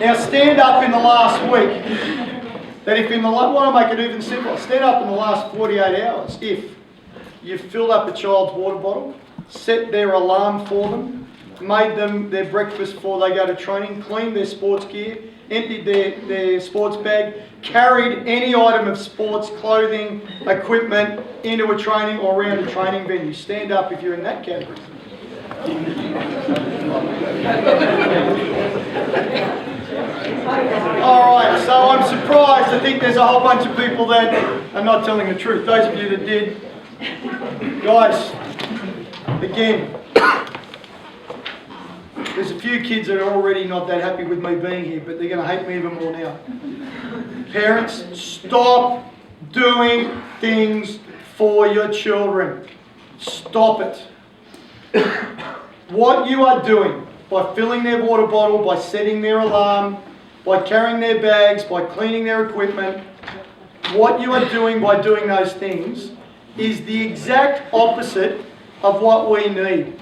Now stand up in the last week. That if in the why don't I make it even simpler? Stand up in the last 48 hours. If you've filled up a child's water bottle, set their alarm for them, made them their breakfast before they go to training, cleaned their sports gear, emptied their sports bag, carried any item of sports clothing, equipment into a training or around a training venue. Stand up if you're in that category. Alright, so I'm surprised. I think there's a whole bunch of people that are not telling the truth. Those of you that did, guys, again, there's a few kids that are already not that happy with me being here, but they're going to hate me even more now. Parents, stop doing things for your children. Stop it. What you are doing by filling their water bottle, by setting their alarm, by carrying their bags, by cleaning their equipment, what you are doing by doing those things is the exact opposite of what we need.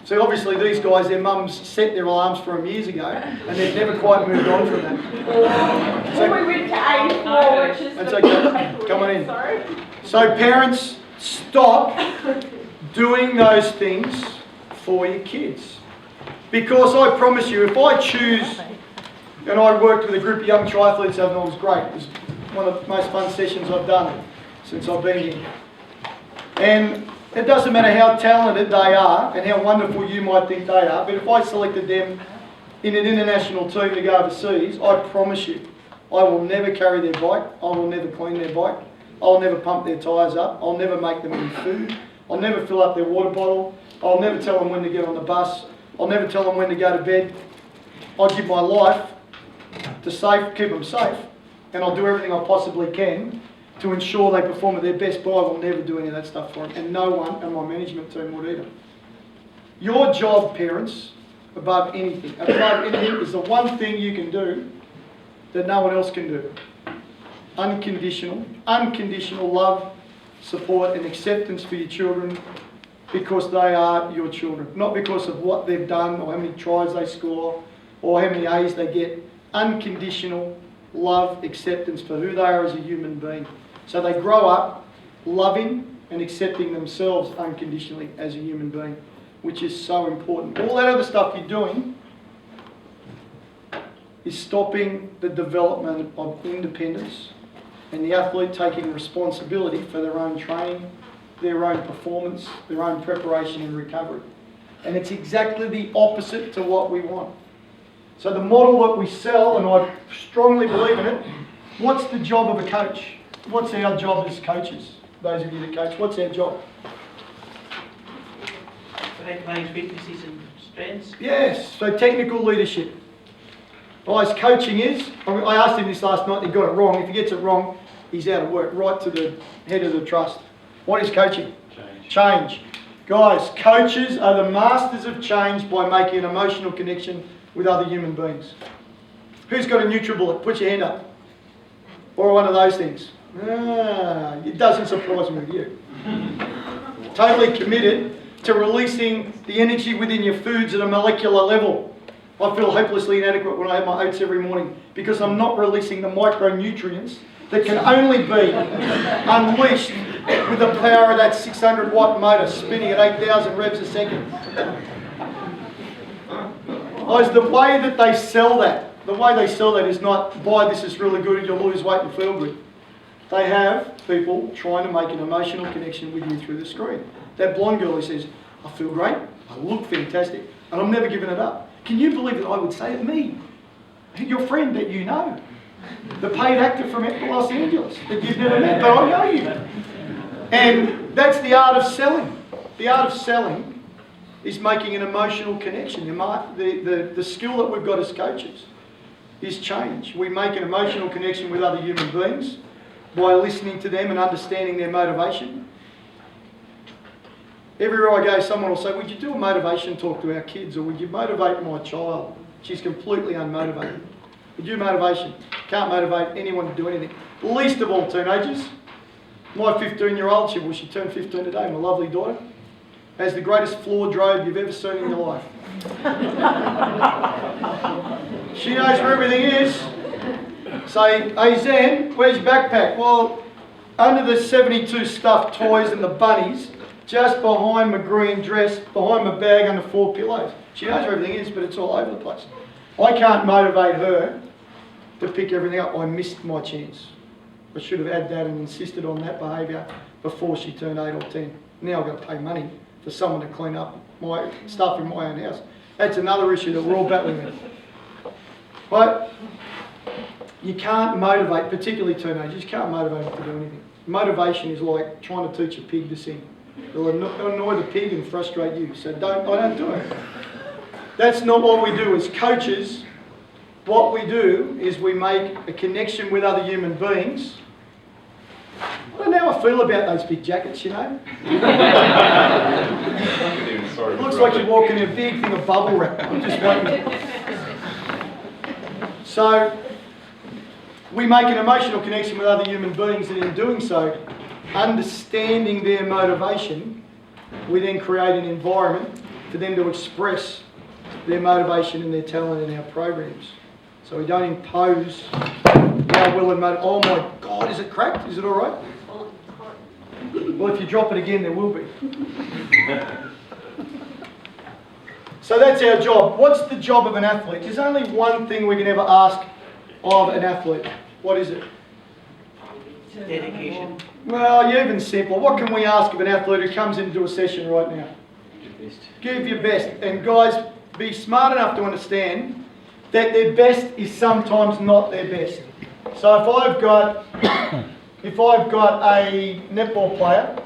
So obviously these guys, their mums set their alarms for them years ago and they've never quite moved on from that. So, we went to A4, which is that's okay. Come on in. Sorry. So parents, stop doing those things for your kids. Because I promise you, if I choose, and I worked with a group of young triathletes and it was great. It was one of the most fun sessions I've done since I've been here. And it doesn't matter how talented they are and how wonderful you might think they are, but if I selected them in an international team to go overseas, I promise you, I will never carry their bike, I will never clean their bike, I'll never pump their tyres up, I'll never make them any food, I'll never fill up their water bottle, I'll never tell them when to get on the bus, I'll never tell them when to go to bed. I'll give my life to keep them safe, and I'll do everything I possibly can to ensure they perform at their best, but I will never do any of that stuff for them, and no one on my management team would either. Your job, parents, above anything, is the one thing you can do that no one else can do. Unconditional love, support and acceptance for your children because they are your children, not because of what they've done or how many tries they score or how many A's they get. Unconditional love, acceptance for who they are as a human being. So they grow up loving and accepting themselves unconditionally as a human being, which is so important. All that other stuff you're doing is stopping the development of independence and the athlete taking responsibility for their own training, their own performance, their own preparation and recovery. And it's exactly the opposite to what we want. So the model that we sell, and I strongly believe in it, what's the job of a coach? What's our job as coaches? Those of you that coach, what's our job? Recognize weaknesses and strengths. Yes, so technical leadership. Guys, coaching is, I asked him this last night, he got it wrong. If he gets it wrong, he's out of work, right to the head of the trust. What is coaching? Change. Guys, coaches are the masters of change by making an emotional connection with other human beings. Who's got a NutriBullet? Put your hand up. Or one of those things. It doesn't surprise me with you. Totally committed to releasing the energy within your foods at a molecular level. I feel hopelessly inadequate when I have my oats every morning because I'm not releasing the micronutrients that can only be unleashed with the power of that 600 watt motor spinning at 8,000 revs a second. Guys, the way that they sell that, is not buy this, is really good and you'll lose weight and feel good. They have people trying to make an emotional connection with you through the screen. That blonde girl who says, I feel great, I look fantastic, and I'm never giving it up. Can you believe that I would say it? Me, your friend that you know, the paid actor from Los Angeles that you've never met, but I know you. And that's the art of selling. The art of selling is making an emotional connection. The skill that we've got as coaches is change. We make an emotional connection with other human beings by listening to them and understanding their motivation. Everywhere I go, someone will say, would you do a motivation talk to our kids, or would you motivate my child? She's completely unmotivated. Would you motivation? Can't motivate anyone to do anything. Least of all teenagers. My 15-year-old, she turned 15 today, my lovely daughter, has the greatest floor drobe you've ever seen in your life. She knows where everything is. Say, hey Zen, where's your backpack? Well, under the 72 stuffed toys and the bunnies, just behind my green dress, behind my bag under 4 pillows. She knows where everything is, but it's all over the place. I can't motivate her to pick everything up. I missed my chance. I should have had that and insisted on that behaviour before she turned 8 or 10. Now I've got to pay money for someone to clean up my stuff in my own house. That's another issue that we're all battling with. But you can't motivate, particularly teenagers, you can't motivate them to do anything. Motivation is like trying to teach a pig to sing. It'll annoy the pig and frustrate you, so I don't do it. That's not what we do as coaches. What we do is we make a connection with other human beings. I don't know how I feel about those big jackets, you know. It looks like you're walking in a big thing of bubble wrap. I'm just waiting. So, we make an emotional connection with other human beings, and in doing so, understanding their motivation, we then create an environment for them to express their motivation and their talent in our programs. So we don't impose our will and motivation. Oh my God, is it cracked? Is it all right? Well, if you drop it again, there will be. So that's our job. What's the job of an athlete? There's only one thing we can ever ask of an athlete. What is it? Dedication. Well, even simpler. What can we ask of an athlete who comes into a session right now? Give your best. And guys, be smart enough to understand that their best is sometimes not their best. So if I've got a netball player,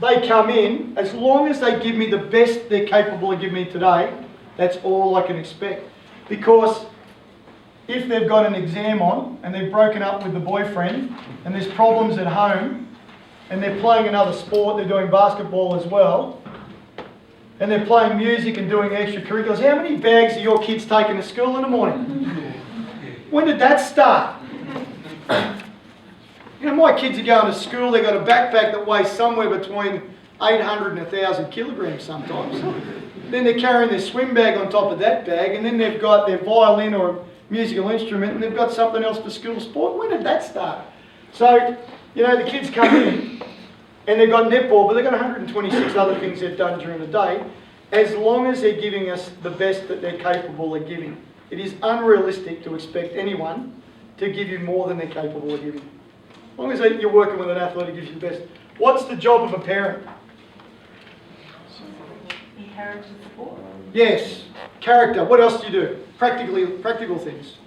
they come in, as long as they give me the best they're capable of giving me today, that's all I can expect. Because if they've got an exam on and they've broken up with the boyfriend and there's problems at home and they're playing another sport, they're doing basketball as well, and they're playing music and doing extracurriculars, how many bags are your kids taking to school in the morning? When did that start? You know, my kids are going to school, they've got a backpack that weighs somewhere between 800 and 1,000 kilograms sometimes. Then they're carrying their swim bag on top of that bag, and then they've got their violin or a musical instrument, and they've got something else for school sport. When did that start? So, you know, the kids come in, and they've got netball, but they've got 126 other things they've done during the day, as long as they're giving us the best that they're capable of giving. It is unrealistic to expect anyone to give you more than they're capable of giving. As long as you're working with an athlete who gives you the best. What's the job of a parent? Encourage and support. Yes. Character. What else do you do? Practical things.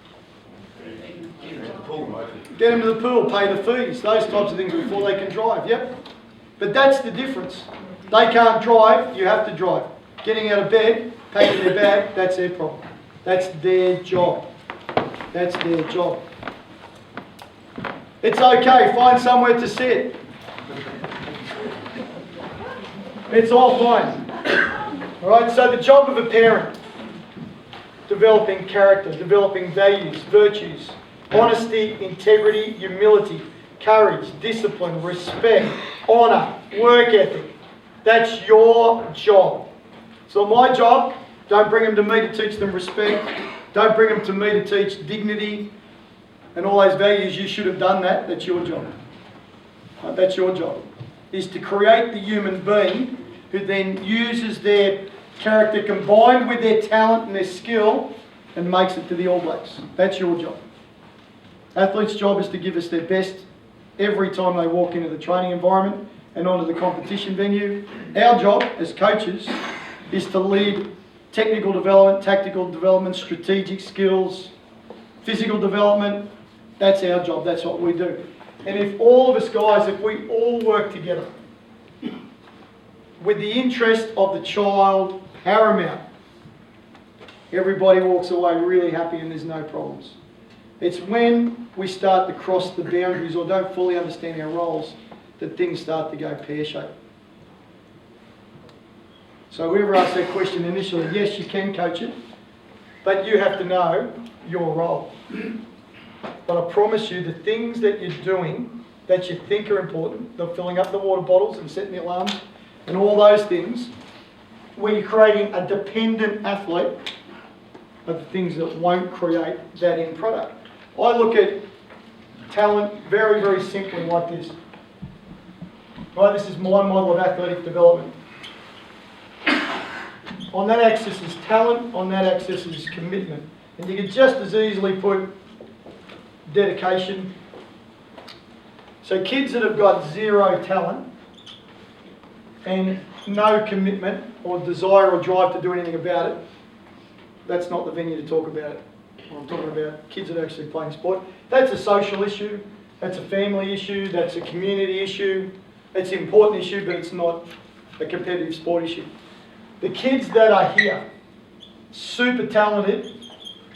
Get them to the pool, pay the fees, those types of things before they can drive. Yep. But that's the difference. They can't drive, you have to drive. Getting out of bed, packing their bag, that's their problem. That's their job. That's their job. It's okay, find somewhere to sit. It's all fine. Alright, so the job of a parent, developing character, developing values, virtues, honesty, integrity, humility, courage, discipline, respect, honour, work ethic. That's your job. So my job, don't bring them to me to teach them respect. Don't bring them to me to teach dignity and all those values. You should have done that. That's your job. That's your job. Is to create the human being who then uses their character combined with their talent and their skill and makes it to the All Blacks. That's your job. Athletes' job is to give us their best every time they walk into the training environment and onto the competition venue. Our job as coaches is to lead technical development, tactical development, strategic skills, physical development. That's our job. That's what we do. And if all of us guys, if we all work together with the interest of the child paramount, everybody walks away really happy and there's no problems. It's when we start to cross the boundaries or don't fully understand our roles that things start to go pear-shaped. So whoever asked that question initially, yes, you can coach it, but you have to know your role. But I promise you, the things that you're doing that you think are important, the filling up the water bottles and setting the alarms and all those things, where you're creating a dependent athlete, are the things that won't create that end product. I look at talent very, very simply like this. Right, this is my model of athletic development. On that axis is talent, on that axis is commitment. And you can just as easily put dedication. So kids that have got zero talent and no commitment or desire or drive to do anything about it, that's not the venue to talk about it. I'm talking about kids that are actually playing sport. That's a social issue, that's a family issue, that's a community issue. It's an important issue, but it's not a competitive sport issue. The kids that are here, super talented,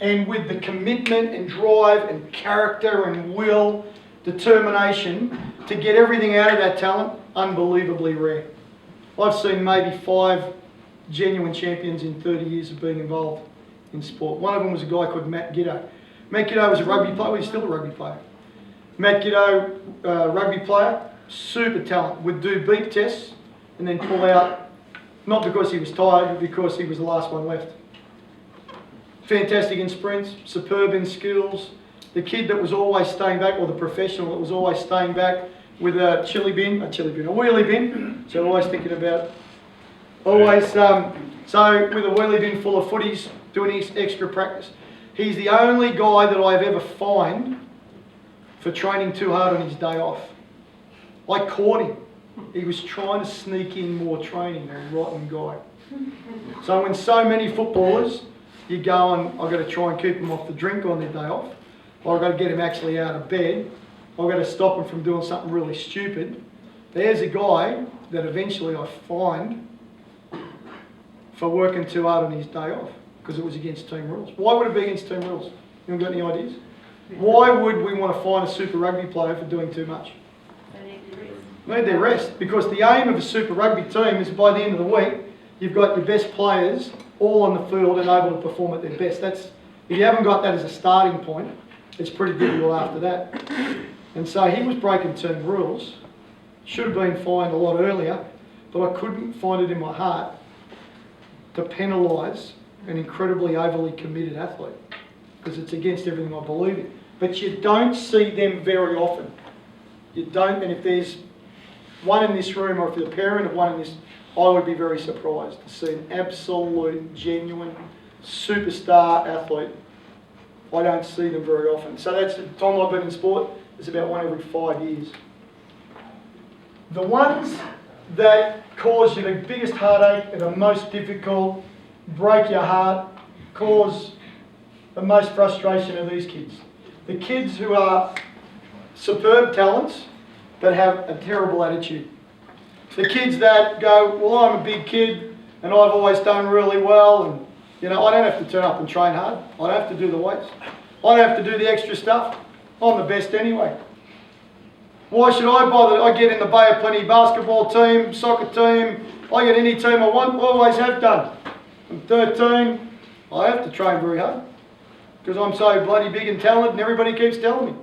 and with the commitment and drive and character and will, determination to get everything out of that talent, unbelievably rare. I've seen maybe 5 genuine champions in 30 years of being involved in sport. One of them was a guy called Matt Giddo. Matt Giddo was a rugby player. Well, he's still a rugby player. Matt Giddo, rugby player, super talent, would do beep tests and then pull out, not because he was tired, but because he was the last one left. Fantastic in sprints, superb in skills. The kid that was always staying back, or the professional that was always staying back with a wheelie bin. So always thinking about, so with a wheelie bin full of footies, doing his extra practice. He's the only guy that I've ever fined for training too hard on his day off. I caught him. He was trying to sneak in more training, a rotten guy. So when so many footballers, you go and I've got to try and keep them off the drink on their day off, or I've got to get him actually out of bed, I've got to stop him from doing something really stupid. There's a guy that eventually I fined for working too hard on his day off because it was against team rules. Why would it be against team rules? You haven't got any ideas? Why would we want to fine a Super Rugby player for doing too much? They need their rest, because the aim of a Super Rugby team is by the end of the week, you've got your best players all on the field and able to perform at their best. If you haven't got that as a starting point, it's pretty difficult after that. And so he was breaking team rules, should have been fined a lot earlier, but I couldn't find it in my heart to penalise an incredibly overly committed athlete, because it's against everything I believe in. But you don't see them very often. You don't, and if there's one in this room, or if you're the parent of one in this, I would be very surprised to see an absolute, genuine, superstar athlete. I don't see them very often. So that's the time I've been in sport, it's about one every 5 years. The ones that cause you the biggest heartache, are the most difficult, break your heart, cause the most frustration are these kids. The kids who are superb talents, but have a terrible attitude. The kids that go, well, I'm a big kid and I've always done really well, and you know, I don't have to turn up and train hard. I don't have to do the weights. I don't have to do the extra stuff. I'm the best anyway. Why should I bother? I get in the Bay of Plenty basketball team, soccer team. I get any team I want, always have done. I'm 13. I have to train very hard because I'm so bloody big and talented and everybody keeps telling me.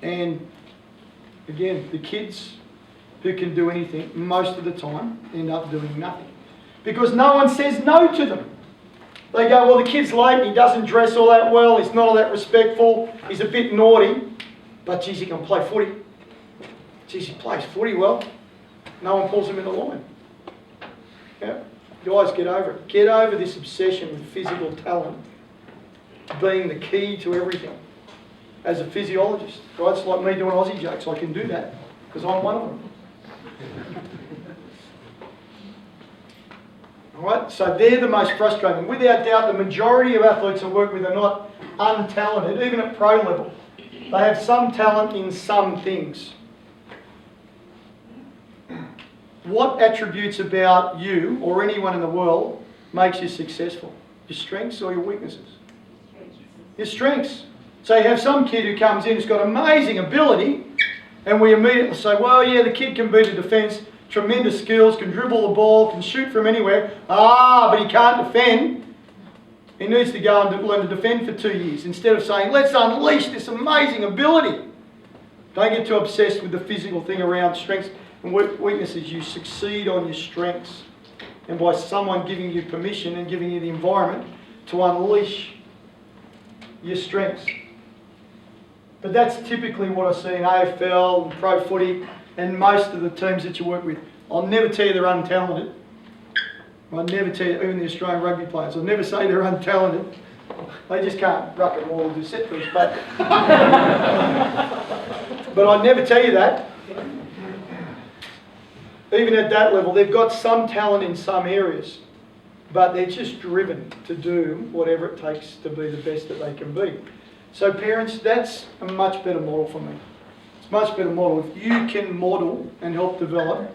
And again, the kids who can do anything most of the time end up doing nothing because no one says no to them. They go, well, the kid's late, he doesn't dress all that well, he's not all that respectful, he's a bit naughty, but geez, he can play footy. Geez, he plays footy well. No one pulls him in the line. Yeah? Guys, get over it. Get over this obsession with physical talent being the key to everything. As a physiologist, right? It's like me doing Aussie jokes. I can do that because I'm one of them. Alright, so they're the most frustrating. Without doubt, the majority of athletes I work with are not untalented, even at pro level. They have some talent in some things. What attributes about you or anyone in the world makes you successful? Your strengths or your weaknesses? Your strengths. So you have some kid who comes in who's got amazing ability, and we immediately say, well, yeah, the kid can beat a defence, tremendous skills, can dribble the ball, can shoot from anywhere. But he can't defend. He needs to go and learn to defend for 2 years instead of saying, let's unleash this amazing ability. Don't get too obsessed with the physical thing around strengths and weaknesses. You succeed on your strengths. And by someone giving you permission and giving you the environment to unleash your strengths. But that's typically what I see in AFL and pro footy and most of the teams that you work with. I'll never tell you they're untalented. I'll never tell you, even the Australian rugby players, I'll never say they're untalented. They just can't ruck it or do set piece. But I'd never tell you that. Even at that level, they've got some talent in some areas, but they're just driven to do whatever it takes to be the best that they can be. So parents, that's a much better model for me. It's a much better model. If you can model and help develop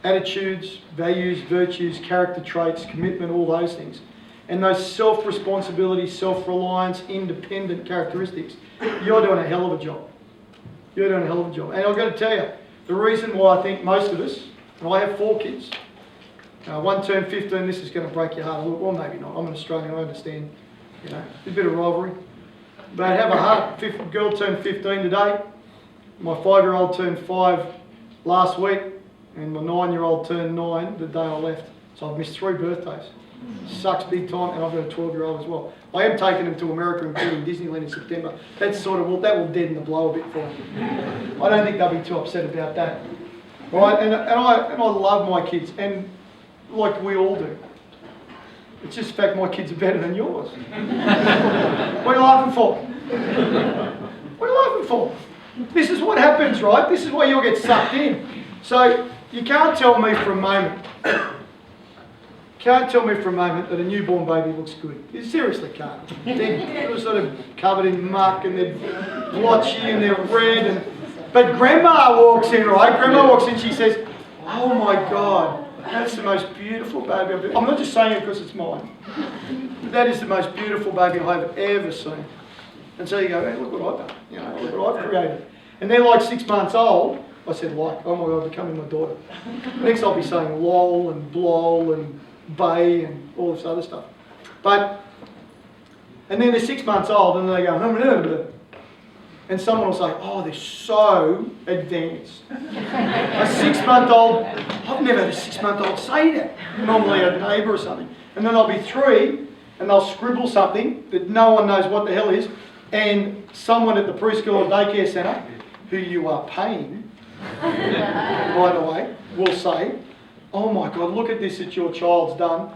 attitudes, values, virtues, character traits, commitment, all those things, and those self-responsibility, self-reliance, independent characteristics, you're doing a hell of a job. You're doing a hell of a job. And I've got to tell you, the reason why I think most of us, and I have 4 kids, one turned 15, this is going to break your heart a little, well maybe not, I'm an Australian, I understand, a bit of rivalry. But have a heart, girl turned 15 today, my 5-year-old turned 5 last week, and my 9-year-old turned 9 the day I left. So I've missed 3 birthdays. Sucks big time, and I've got a 12-year-old as well. I am taking them to America, including Disneyland in September. That's that will deaden the blow a bit for them. I don't think they'll be too upset about that. Right? And I love my kids, and like we all do. It's just the fact my kids are better than yours. What are you laughing for? What are you laughing for? This is what happens, right? This is why you'll get sucked in. So you can't tell me for a moment that a newborn baby looks good. You seriously can't. They're sort of covered in muck and they're blotchy and they're red. But Grandma walks in, right? Grandma walks in, she says, "Oh my God, that's the most beautiful baby I've ever..." I'm not just saying it because it's mine. That is the most beautiful baby I've ever seen. And so you go, "Hey, look what I've done. Look what I've created." And they're like 6 months old. I said, "Like, oh my God, becoming my daughter." Next I'll be saying lol and blol and bay and all this other stuff. And then they're 6 months old and they go, and someone will say, "Oh, they're so advanced." A 6-month-old, I've never had a 6-month-old say that. Normally a neighbour or something. And then I'll be 3 and they'll scribble something that no one knows what the hell is, and someone at the preschool or daycare centre, who you are paying, by the way, will say, "Oh my God, look at this that your child's done.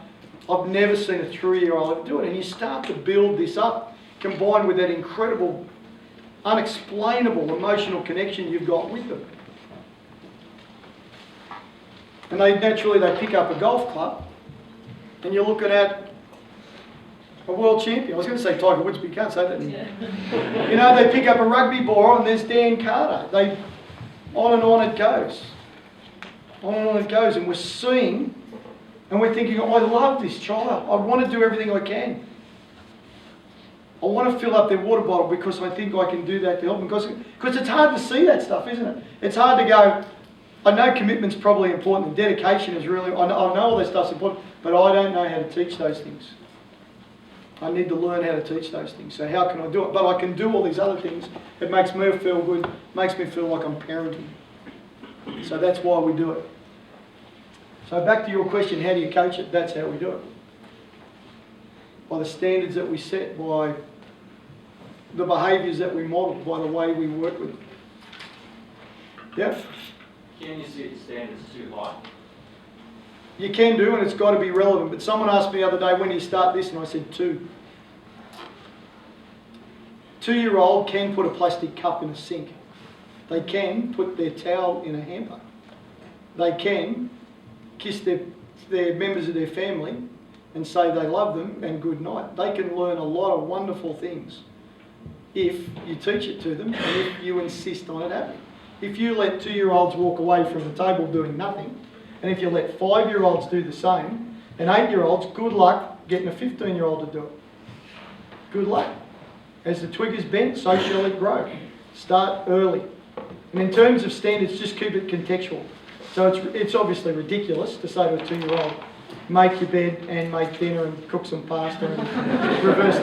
I've never seen a 3-year-old do it." And you start to build this up, combined with that incredible, unexplainable emotional connection you've got with them. And they pick up a golf club, and you're looking at a world champion. I was going to say Tiger Woods, but you can't say that anymore. They pick up a rugby ball, and there's Dan Carter. On and on it goes. On and on it goes, and we're seeing, and we're thinking, "Oh, I love this child. I want to do everything I can. I want to fill up their water bottle because I think I can do that to help them." Because it's hard to see that stuff, isn't it? It's hard to go, I know commitment's probably important, and dedication is really, I know all that stuff's important, but I don't know how to teach those things. I need to learn how to teach those things. So how can I do it? But I can do all these other things. It makes me feel good, makes me feel like I'm parenting. So that's why we do it. So back to your question, how do you coach it? That's how we do it. By the standards that we set, by the behaviours that we model, by the way we work with them. Yeah? Can you set standards too high? You can do, and it's got to be relevant. But someone asked me the other day, "When do you start this?" And I said 2. 2-year-old can put a plastic cup in a sink. They can put their towel in a hamper. They can kiss their members of their family and say they love them and good night. They can learn a lot of wonderful things if you teach it to them and if you insist on it happening. If you let 2-year-olds walk away from the table doing nothing, and if you let 5-year-olds do the same, and 8-year-olds, good luck getting a 15-year-old to do it. Good luck. As the twig is bent, so shall it grow. Start early. And in terms of standards, just keep it contextual. So it's obviously ridiculous to say to a 2-year-old, "Make your bed and make dinner and cook some pasta and reverse